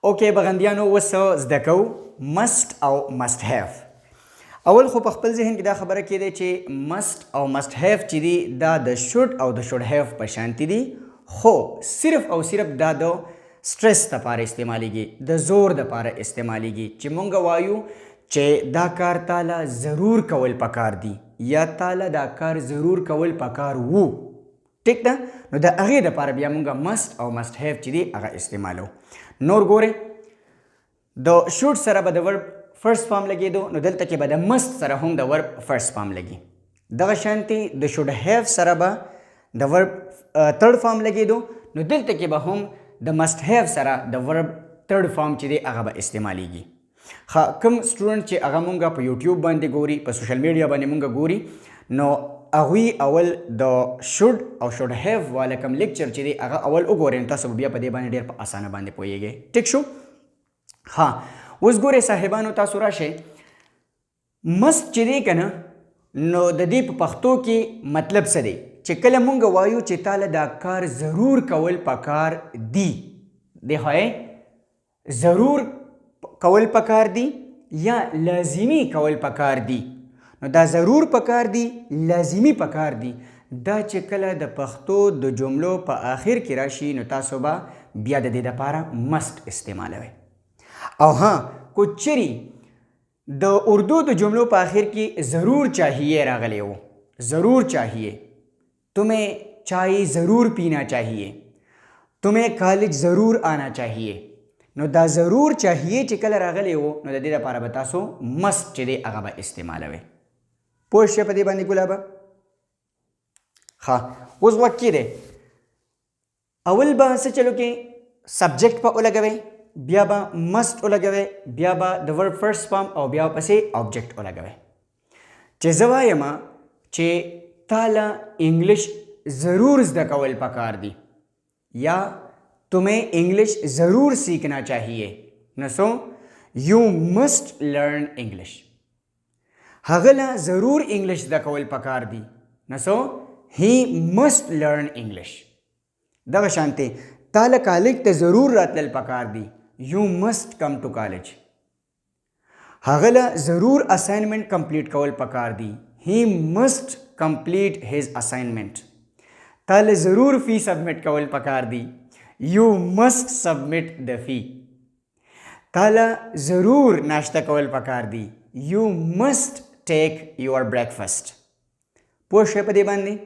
اوکې بغندیانو اوس زده کوو must او must have. اول خو په خپل ذهن کې دا خبره کېده چې must او must have چې دي دا د should او د should have په شانتي دي، خو صرف او صرف دا د سټرس دپاره استعمالیږي، د زور دپاره استعمالیږي چې مونږ وایو چې دا کار تاله ضرور کول پکار دی یا تاله دا کار ضرور کول پکار وو. ټیک ده، نو د هغې دپاره بیا مونږ must او must have چې دی هغه استعمالو. نور ګورئ د should سره به د ورب فرست فارم لګېدو، نو دلته کې به د must سره هم د ورب فرست فارم لګي. دغه شانتي د should have سره به د ورب تھرډ فارم لګېدو، نو دلته کې به هم د must have سره د ورب تھرډ فارم چې دی هغه به استعمالیږي. کوم سټوډنټ چې هغه مونږ په یوټیوب باندې ګوري، په سوشل میډیا باندې مونږ ګوري، نو هغوی اول د should او should have والا کوم لیکچر چې دی هغه اول وګورئ، نو تاسو بیا په دې باندې ډېر په اسانه باندې پوهیږئ. ټیک شو؟ اوس ګورئ صاحبانو، تاسو راشئ must چې دی که نه، نو د دې په پښتو کې مطلب څه دی چې کله مونږ وایو چې تاله دا کار ضرور کول پکار دی، دی خو ضرور کول پکار دی یا لازمی کول پکار دی. نو دا ضرور پکار دی، لازمی پکار دی، دا چې کله د پښتو د جملو په آخر کې راشي، نو تاسو به بیا د دې دپاره must استعمالوئ. او کو چیرې د اردو د جملو په آخر کې ضرور چاہیے راغلی و، ضرور چاہیے، تمہیں چائے ضرور پینا چاہیے، تمہیں کالج ضرور آنا چاہیے، نو دا ضرور چاہیے چې کله راغلی و، نو د دې لپاره به تاسو must چې دی هغه به استعمالوئ. پوه شئ په دې باندې ګلابه؟ اوس وخت کې دی اول به څه چلو کې سبجیکټ په ولګوئ، بیا به must ولګوئ، بیا به د ورب فرست فارم او بیا پسې آبجیکټ ولګوئ. چې زه وایم چې تاله انګلیش ضرور زده کول پکار دی یا تمہیں انگلش ضرور سیکھنا چاہیے، نو سو یو مسٹ لرن انگلش. هغه له ضرور انګلیش زده کول پکار دی، نو سو هی مسٹ لرن انګلیش. دغه شانتي تاله کالج ته ضرور راتلل پکار دی، یو مسٹ کم ټو کالج. هغه له ضرور اساینمنٹ کمپلیټ کول پکار دی، هی مسٹ کمپلیټ هیز اساینمنٹ. تاله ضرور فی سبمٹ کول پکار دی، You must submit the fee. تاله ضرور ناشته کول پکار دی، You must take your breakfast. پوه شئ په دې باندې؟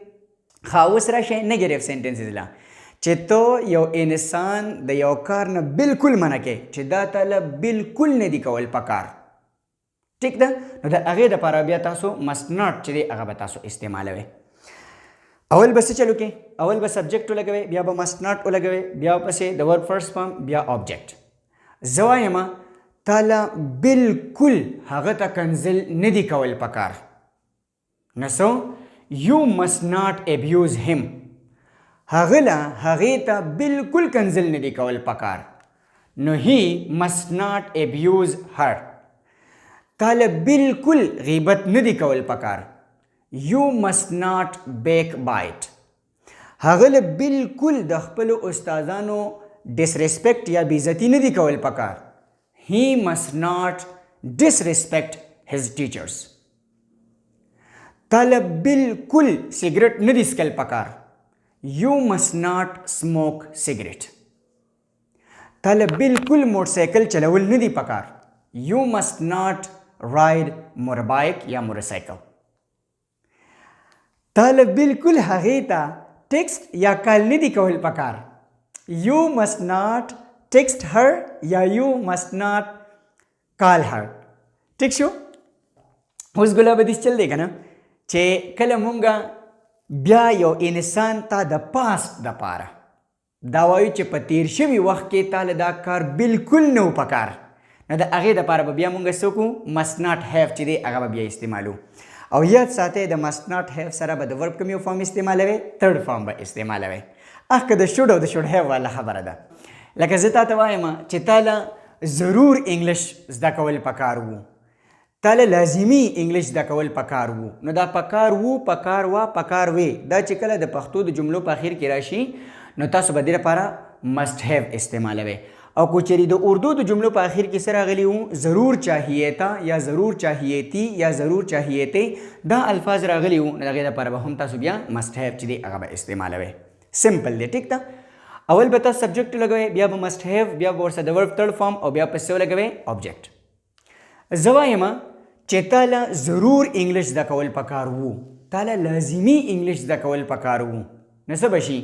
اوس راشئ نیګیټیو سینټنسز له، چې ته یو انسان د یو کار نه بالکل منع کې چې دا تاله بالکل نه دی کول پکار. ټیک ده؟ نو د هغې دپاره بیا تاسو must not چې دی هغه به تاسو استعمالوئ. اول به څه چلو کې؟ اول به سبجیکټ ولګوئ، بیا به must not ولګوئ، بیا پسې د ورب فرست فارم، بیا آبجیکټ. زه وایم تاله بالکل هغه ته کنځل نه دي کول پکار، نو سو یو must not abuse him. هغه له هغې ته بالکل کنځل نه دي کول پکار، نو he must not abuse her. تاله بالکل غیبت نه دي کول پکار، You must not backbite. هغه له بالکل د خپلو استادانو ډسریسپیکټ یا بېعزتي نه دي کول پکار. He must not disrespect his teachers. تاله بالکل سیګریټ نه دي څکل پکار. You must not smoke cigarette. تاله بالکل موټرسایکل چلول نه دي پکار. You must not ride motorbike یا موټرسایکل. تاله بالکل هغې ته ټیکسټ یا کال نه دي کول پکار. You must not text her یا you must not call her. ټیک شو؟ اوس ګلابه داسې چل دی که نه چې کله مونږ بیا یو انسان ته د پاست دپاره دا وایو چې په تیر شوي وخت کې تاله دا کار بالکل نه و پکار، نو د هغې دپاره به بیا مونږ څه وکړو؟ must not have چې دی هغه به بیا استعمالو. او یاد ساتئ د must not have سره به د ورب کوم یو فارم استعمالوئ؟ تھرډ فارم به استعمالوئ. که د should او د should have والا خبره ده. لکه زه تا ته وایم چې تاله ضرور انګلیش زده کول پکار وو، تاله لازمي انګلیش زده کول پکار وو، نو دا پکار وو، پکار وا، پکار وې، دا چې کله د پښتو د جملو په اخر کې راشي، نو تاسو به دې لپاره must have استعمالوئ. او کو چری د اردو د جملو په اخر کې سره غلی وو ضرور چاهیے تا یا ضرور چاهیے تی یا ضرور چاهیے ته دا الفاظ راغلی وو نو دغه لپاره به هم تاسو بیا must have چې دی هغه به استعمالوي سمپل دی ټیک ده اول به تاسو سبجیکټ لګوي بیا به must have بیا به ورسره د ورب تھرډ فارم او بیا پسې لګوي آبجیکټ زوایم چې تعالی ضرور انګلیش زده کول پکار وو تعالی لازمی انګلیش زده کول پکار وو نو څه بشي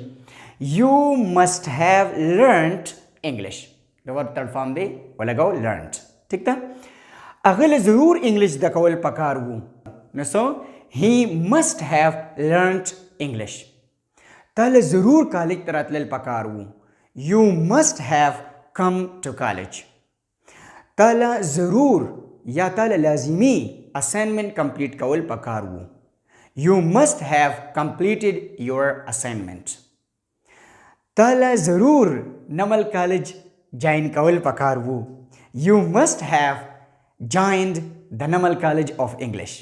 you must have learned English د ورب تھرډ فارم دی ولګاو learned ټیک ده هغه له ضرور انګلیش زده کول پکار وو نو سو he must have learned English تعالی ضرور کالج ته راتلل پکار وو you must have come to college تعالی ضرور یا تعالی لازمی assignment complete کول پکار وو you must have completed your assignment تعالی ضرور نمل کالج جاین کول پکار وو you must have joined the Namal College of English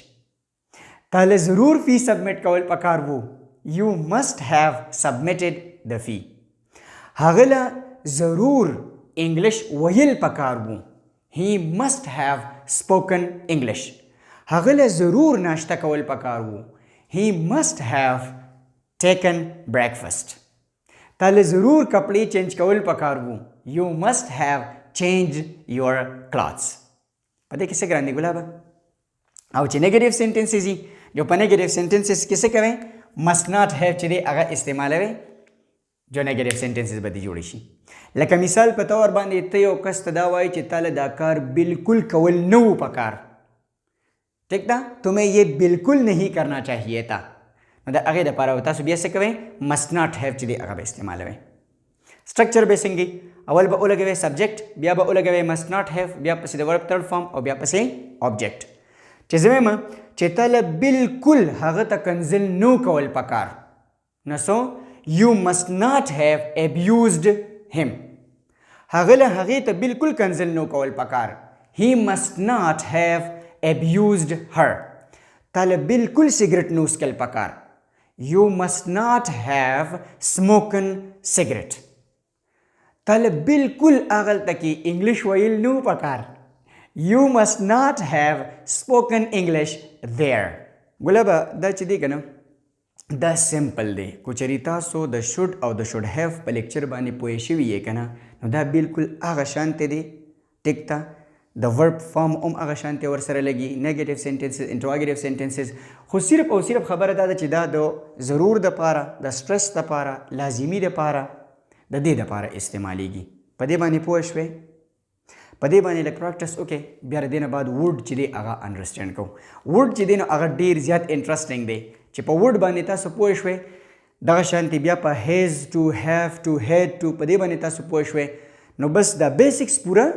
تعالی ضرور فی سبمٹ کول پکار وو you must have submitted the fee هغه ضرور انګلیش ویل پکار وو he must have spoken English هغه ضرور ناشته کول پکار وو he must have taken breakfast تعالی ضرور کپڑے چینج کول پکار وو you must have changed your clothes پته کیسه ګران دی ګلابه او چې نیگیټیو سنټنسز دي جو په نیگیټیو سنټنسز کې څه کوي must not have چې دی هغه استعمالوي جو نیگیټیو سنټنسز به دي جوړ شي لکه مثال په تور باندې ته یو کس ته دا وایي چې تعالی دا کار بالکل کول نه و پکار ٹھیک ده تمہیں یہ بالکل نہیں کرنا چاہیے تھا نو د هغې دپاره تاسو بیا څه کوئ must not have چې دی هغه به استعمالوئ سټرکچر به څنګه اول به ولګوئ سبجیکټ بیا به ولګوئ must not have بیا پسې د ورب تھرډ فارم او بیا پسې آبجیکټ چې زه وایم چې تعالی بالکل هغه ته کنزل نو کول پکار نو سو you must not have abused him هغه له هغې ته بالکل کنزل نو کول پکار he must not have abused her تعالی بالکل سیګریټ نو سکل پکار you must not have smoked cigarette تعالی بالکل اغلطه کې انګلیش ویل نو پکار you must not have spoken English there ګلابه دا چې دی کنه دا سمپل دی کو چېرې تاسو د شوډ او د شوډ هیف په لیکچر باندې پوه شوي یې کنه نو دا بالکل هغه شانتی دی ټیک ته د ورب فارم هم هغه شانتی ورسره لګي نیگیټیو سنټنسز انټروګیټیو سنټنسز خو صرف او صرف خبره دا ده چې دا د ضرور دپاره د سټرس دپاره لازمي دپاره د دې دپاره استعمالیږي په دې باندې پوه شوئ په دې باندې لږ پراکټس وکړئ بیا د دې نه بعد ورډ چې دی هغه انډرسټینډ کوو ورډ چې دی نو هغه ډېر زیات انټرسټینګ دی چې په ورډ باندې تاسو پوه شوئ دغه شانتي بیا په هیز ټو هیف ټو هیډ ټو په دې باندې تاسو پوه شوئ نو بس دا بیسکس پوره